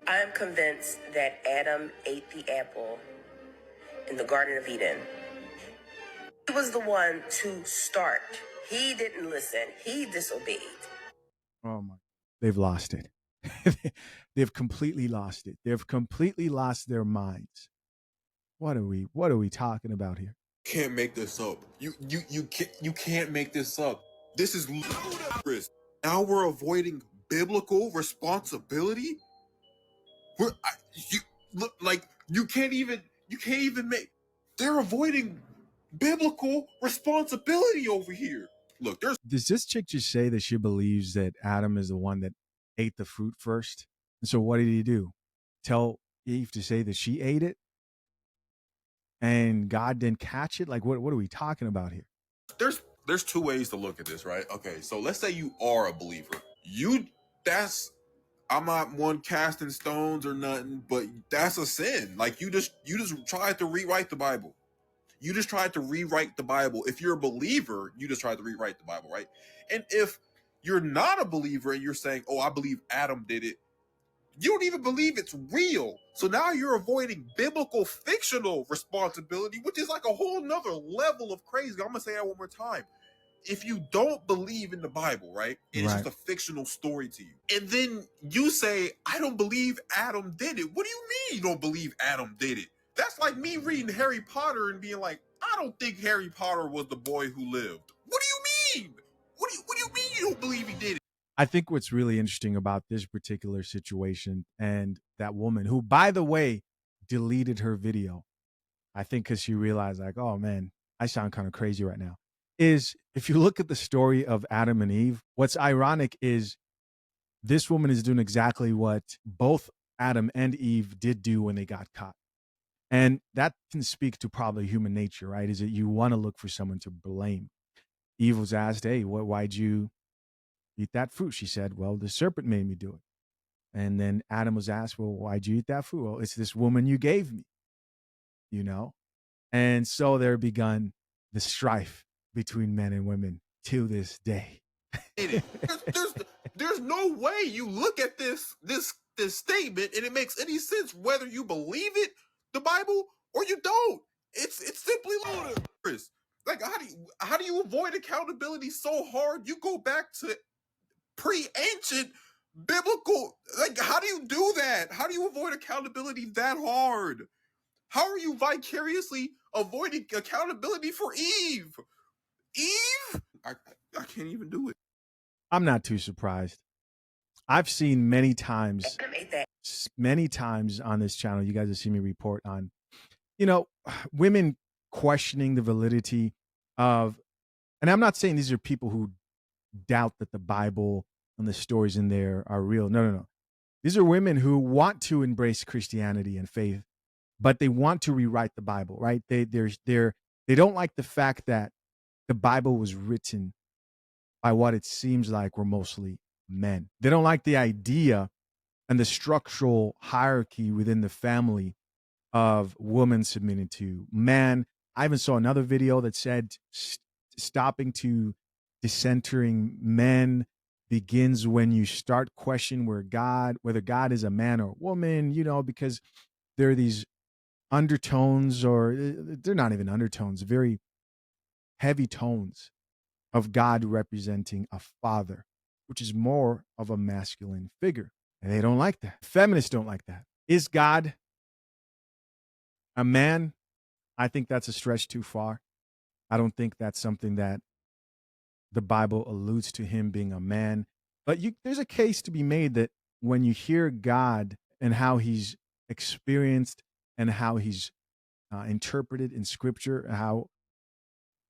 I'm convinced that Adam ate the apple in the Garden of Eden. He was the one to start. He didn't listen. He disobeyed. Oh my, they've lost it. They've completely lost it. They've completely lost their minds. What are we talking about here? Can't make this up. You can't make this up. This is ludicrous. Now we're avoiding biblical responsibility. You look like you can't even make. They're avoiding biblical responsibility over here. Look, Does this chick just say that she believes that Adam is the one that ate the fruit first? And so what did he do? Tell Eve to say that she ate it and God didn't catch it? Like what are we talking about here? There's two ways to look at this, right? Okay, so let's say you are a believer. I'm not one casting stones or nothing, but that's a sin. Like you just tried to rewrite the Bible. You just tried to rewrite the Bible. If you're a believer, you just tried to rewrite the Bible, right? And if you're not a believer and you're saying, "Oh, I believe Adam did it," you don't even believe it's real. So now you're avoiding biblical fictional responsibility, which is like a whole nother level of crazy. I'm gonna say that one more time. If you don't believe in the Bible, right, and it's just a fictional story to you, and then you say, I don't believe Adam did it. What do you mean you don't believe Adam did it? That's like me reading Harry Potter and being like, I don't think Harry Potter was the boy who lived. What do you mean? What do you mean you don't believe he did it? I think what's really interesting about this particular situation and that woman who, by the way, deleted her video, I think because she realized like, oh man, I sound kind of crazy right now, is if you look at the story of Adam and Eve, what's ironic is this woman is doing exactly what both Adam and Eve did do when they got caught. And that can speak to probably human nature, right? Is that you want to look for someone to blame. Eve was asked, hey, why'd you eat that fruit? She said, well, the serpent made me do it. And then Adam was asked, well, why'd you eat that fruit? Well, it's this woman you gave me, you know? And so there begun the strife between men and women to this day. There's no way you look at this statement and it makes any sense whether you believe it, the Bible, or you don't. It's simply ludicrous. Like how do you avoid accountability so hard? You go back to pre-ancient biblical. Like how do you do that? How do you avoid accountability that hard? How are you vicariously avoiding accountability for Eve? Eve? I can't even do it. I'm not too surprised. I've seen many times on this channel, you guys have seen me report on, women questioning the validity of, and I'm not saying these are people who doubt that the Bible and the stories in there are real. No. These are women who want to embrace Christianity and faith, but they want to rewrite the Bible, right? They don't like the fact that the Bible was written by what it seems like were mostly men. They don't like the idea and the structural hierarchy within the family of woman submitting to man. I even saw another video that said stopping to decentering men begins when you start questioning whether God is a man or a woman, because there are these undertones, or they're not even undertones, very heavy tones of God representing a father, which is more of a masculine figure. And they don't like that. Feminists don't like that. Is God a man? I think that's a stretch too far. I don't think that's something that the Bible alludes to him being a man. But there's a case to be made that when you hear God and how he's experienced and how he's interpreted in scripture, how,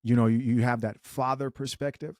you have that father perspective,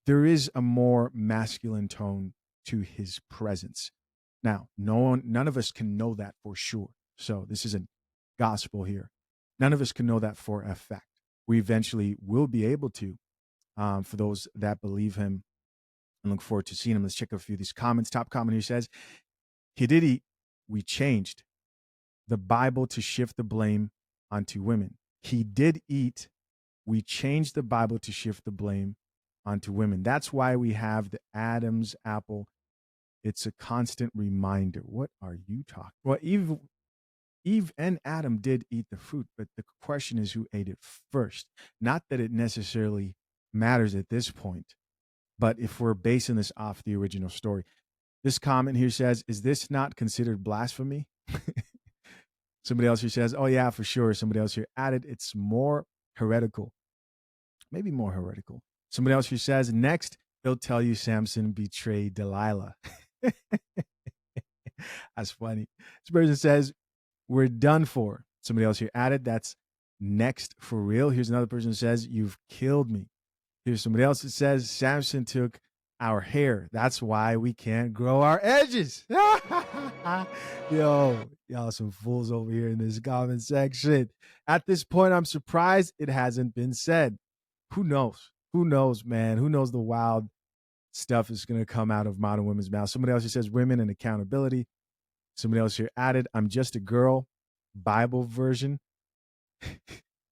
there is a more masculine tone to his presence. Now, none of us can know that for sure. So this isn't gospel here. None of us can know that for a fact. We eventually will be able to, for those that believe him and look forward to seeing him. Let's check a few of these comments. Top comment here says, he did eat. We changed the Bible to shift the blame onto women. He did eat. We changed the Bible to shift the blame onto women. That's why we have the Adam's apple It's a constant reminder. What are you talking? Well, Eve and Adam did eat the fruit, but the question is who ate it first. Not that it necessarily matters at this point, but if we're basing this off the original story. This comment here says, is this not considered blasphemy? Somebody else here says, oh, yeah, for sure. Somebody else here added, it's more heretical. Maybe more heretical. Somebody else here says, next, they'll tell you Samson betrayed Delilah. That's funny. This person says, we're done for. Somebody else here added, that's next for real. Here's another person who says, you've killed me. Here's somebody else that says, Samson took our hair. That's why we can't grow our edges. Yo, y'all some fools over here in this comment section. At this point, I'm surprised it hasn't been said. Who knows? Who knows, man? Who knows the wild stuff is going to come out of modern women's mouths? Somebody else here says women and accountability. Somebody else here added, I'm just a girl, Bible version.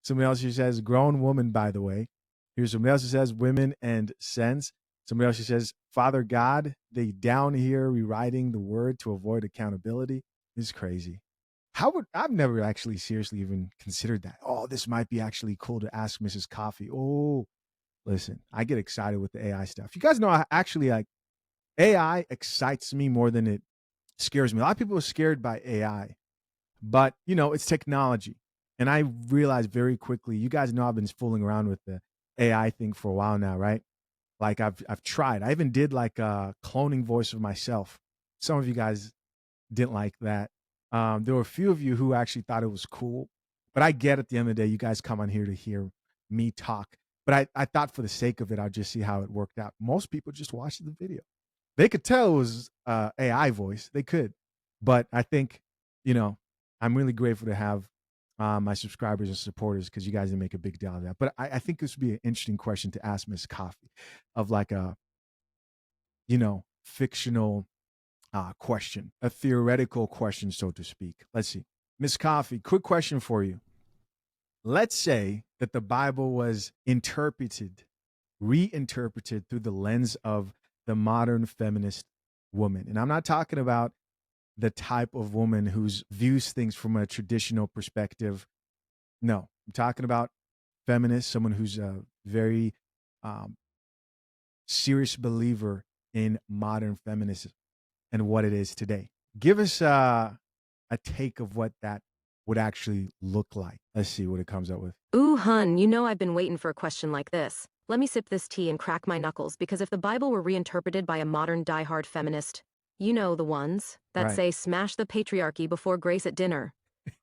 Somebody else here says grown woman, by the way. Here's somebody else who says women and sense. Somebody else who says, Father God, they down here rewriting the word to avoid accountability. It's crazy. I've never actually seriously even considered that. Oh, this might be actually cool to ask Mrs. Coffee. Oh, listen, I get excited with the AI stuff. You guys know I actually like AI excites me more than it scares me. A lot of people are scared by AI, but it's technology. And I realized very quickly, you guys know I've been fooling around with the AI thing for a while now, right? Like I've tried. I even did like a cloning voice of myself. Some of you guys didn't like that. There were a few of you who actually thought it was cool, but I get at the end of the day, you guys come on here to hear me talk. But I thought for the sake of it, I'll just see how it worked out. Most people just watched the video. They could tell it was AI voice. They could. But I think, I'm really grateful to have my subscribers and supporters because you guys didn't make a big deal of that. But I think this would be an interesting question to ask Miss Coffee of like a, fictional question, a theoretical question, so to speak. Let's see. Miss Coffee, quick question for you. Let's say that the Bible was reinterpreted through the lens of the modern feminist woman. And I'm not talking about the type of woman who views things from a traditional perspective. No, I'm talking about feminist, someone who's a very serious believer in modern feminism and what it is today. Give us a take of what that would actually look like. Let's see what it comes up with. Ooh, hun, you know I've been waiting for a question like this. Let me sip this tea and crack my knuckles, because if the Bible were reinterpreted by a modern diehard feminist, you know the ones that Right. say smash the patriarchy before grace at dinner,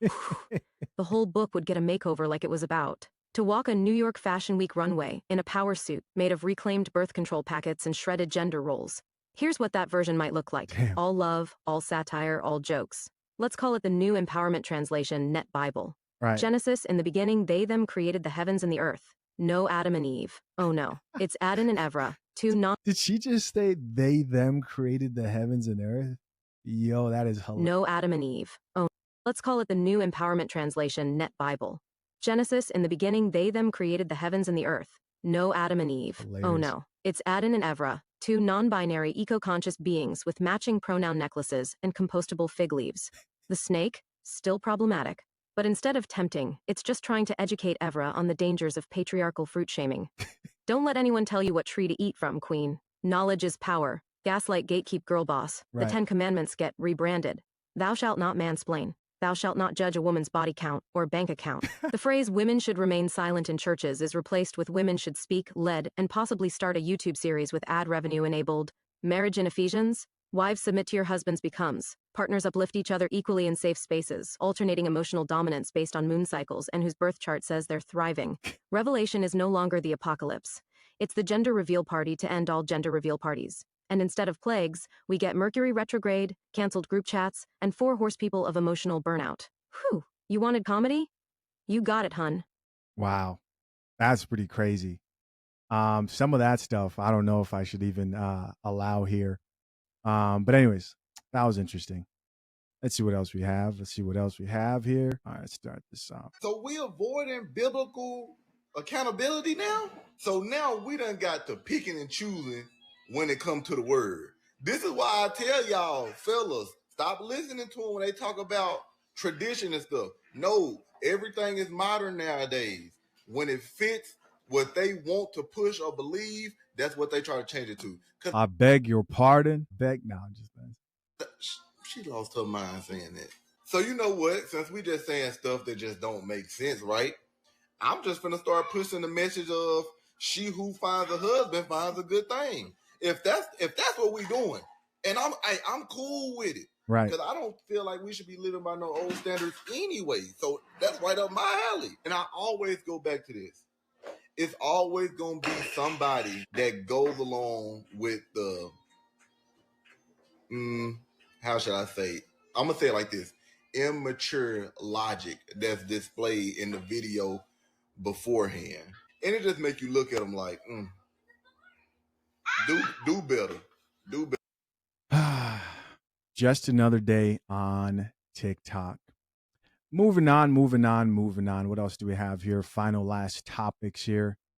the whole book would get a makeover like it was about to walk a New York Fashion Week runway in a power suit made of reclaimed birth control packets and shredded gender roles. Here's what that version might look like. Damn. All love, all satire, all jokes. Let's call it the New Empowerment Translation Net Bible. Right. Genesis, in the beginning, they them created the heavens and the earth. No Adam and Eve. Oh no, it's Adon and Evra, two non- Did she just say they them created the heavens and earth? Yo, that is hilarious. No Adam and Eve. Oh, let's call it the New Empowerment Translation Net Bible. Genesis, in the beginning, they them created the heavens and the earth. No Adam and Eve. Hilarious. Oh no, it's Adon and Evra, two non-binary eco-conscious beings with matching pronoun necklaces and compostable fig leaves. The snake? Still problematic. But instead of tempting, it's just trying to educate Evra on the dangers of patriarchal fruit shaming. Don't let anyone tell you what tree to eat from, queen. Knowledge is power. Gaslight gatekeep girl boss. Right. The 10 Commandments get rebranded. Thou shalt not mansplain. Thou shalt not judge a woman's body count or bank account. The phrase women should remain silent in churches is replaced with women should speak, lead, and possibly start a YouTube series with ad revenue enabled. Marriage in Ephesians? Wives submit to your husbands becomes. Partners uplift each other equally in safe spaces, alternating emotional dominance based on moon cycles and whose birth chart says they're thriving. Revelation is no longer the apocalypse. It's the gender reveal party to end all gender reveal parties. And instead of plagues, we get Mercury retrograde, canceled group chats, and 4 horse people of emotional burnout. Whew, you wanted comedy? You got it, hun. Wow. That's pretty crazy. Some of that stuff, I don't know if I should even allow here. But anyways, that was interesting. Let's see what else we have. Here. All right, let's start this off. So we avoiding biblical accountability now? So now we done got to picking and choosing when it comes to the word. This is why I tell y'all, fellas, stop listening to them when they talk about tradition and stuff. No, everything is modern nowadays. When it fits what they want to push or believe, that's what they try to change it to. I beg your pardon. No, I'm just she lost her mind saying that. So you know what? Since we just saying stuff that just don't make sense, right? I'm just gonna start pushing the message of she who finds a husband finds a good thing. If that's what we doing, and I'm cool with it, right. Because I don't feel like we should be living by no old standards anyway. So that's right up my alley. And I always go back to this. It's always gonna be somebody that goes along with the how should I say? I'm gonna say it like this: immature logic that's displayed in the video beforehand, and it just make you look at them like, do better, do better. Just another day on TikTok. Moving on. What else do we have here? Final last topics here.